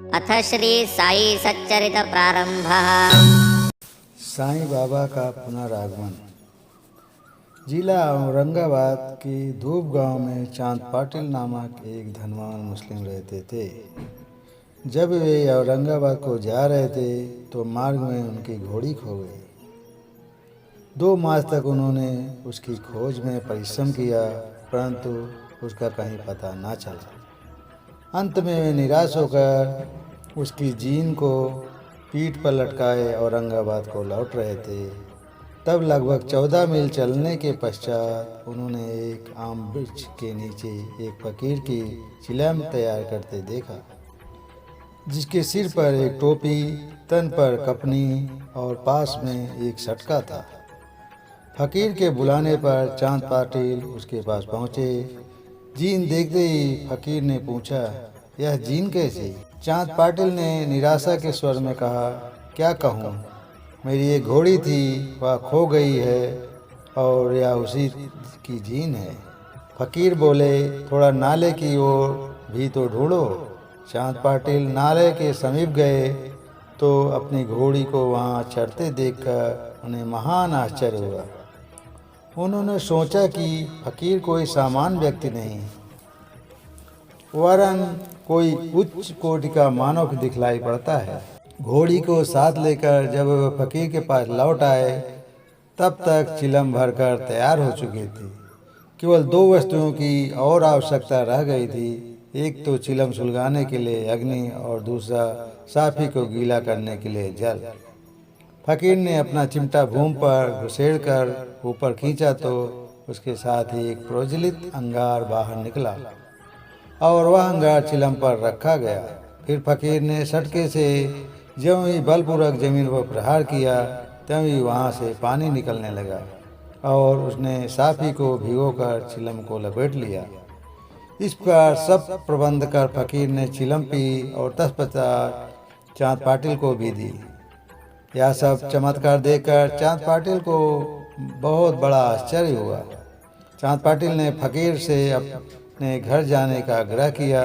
अथ श्री साई सच्चरित प्रारंभः। साईं बाबा का पुनरागमन। जिला औरंगाबाद के धूप गांव में चांद पाटिल नामक एक धनवान मुस्लिम रहते थे। जब वे औरंगाबाद को जा रहे थे तो मार्ग में उनकी घोड़ी खो गई। 2 मास तक उन्होंने उसकी खोज में परिश्रम किया, परंतु उसका कहीं पता न चला। अंत में वे निराश होकर उसकी जीन को पीठ पर लटकाए औरंगाबाद को लौट रहे थे। तब लगभग 14 मील चलने के पश्चात उन्होंने एक आम वृक्ष के नीचे एक फकीर की चिलम तैयार करते देखा, जिसके सिर पर एक टोपी, तन पर कफनी और पास में एक सटका था। फकीर के बुलाने पर चांद पाटिल उसके पास पहुँचे। जीन देखते ही फकीर ने पूछा, यह जीन कैसी? चांद पाटिल ने निराशा के स्वर में कहा, क्या कहूँ, मेरी एक घोड़ी थी, वह खो गई है और यह उसी की जीन है। फकीर बोले, थोड़ा नाले की ओर भी तो ढूंढो। चांद पाटिल नाले के समीप गए तो अपनी घोड़ी को वहाँ चरते देखकर उन्हें महान आश्चर्य हुआ। उन्होंने सोचा कि फकीर कोई सामान्य व्यक्ति नहीं, वरन कोई उच्च कोटि का मानव दिखलाई पड़ता है। घोड़ी को साथ लेकर जब वह फकीर के पास लौट आए, तब तक चिलम भरकर तैयार हो चुकी थी। केवल 2 वस्तुओं की और आवश्यकता रह गई थी। एक तो चिलम सुलगाने के लिए अग्नि और दूसरा साफी को गीला करने के लिए जल। फकीर ने अपना चिमटा भूमि पर घुसेड़कर ऊपर खींचा तो उसके साथ ही एक प्रज्वलित अंगार बाहर निकला और वह अंगार चिलम पर रखा गया। फिर फकीर ने सटके से ज्यों ही बलपूर्वक जमीन पर प्रहार किया, त्यों ही वहाँ से पानी निकलने लगा और उसने साफी को भिगोकर चिलम को लपेट लिया। इस प्रकार सब प्रबंध कर फकीर ने चिलम पी और तत्पश्चात चांद पाटिल को भी दी। यह सब चमत्कार देखकर चांद पाटिल को बहुत बड़ा आश्चर्य हुआ। चांद पाटिल ने फकीर से अपने घर जाने का आग्रह किया।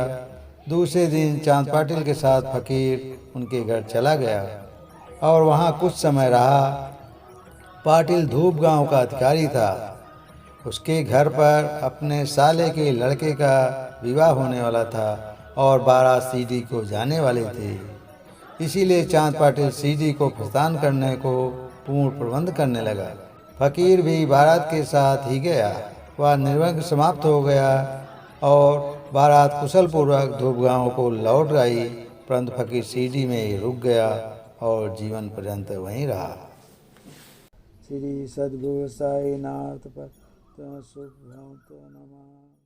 दूसरे दिन चांद पाटिल के साथ फकीर उनके घर चला गया और वहाँ कुछ समय रहा। पाटिल धूप गांव का अधिकारी था। उसके घर पर अपने साले के लड़के का विवाह होने वाला था और 12 सीढ़ी को जाने वाले थे। इसीलिए चांद पाटिल सीढ़ी को प्रस्थान करने को पूर्ण प्रबंध करने लगा। फकीर भी बारात के साथ ही गया। वह निर्विघ्न समाप्त हो गया और बारात कुशल पूर्वक धूप गांव को लौट आई, परंतु फकीर सीढ़ी में ही रुक गया और जीवन पर्यंत वहीं रहा। श्री सद्गुरु साईनाथ पर शुभ नमः।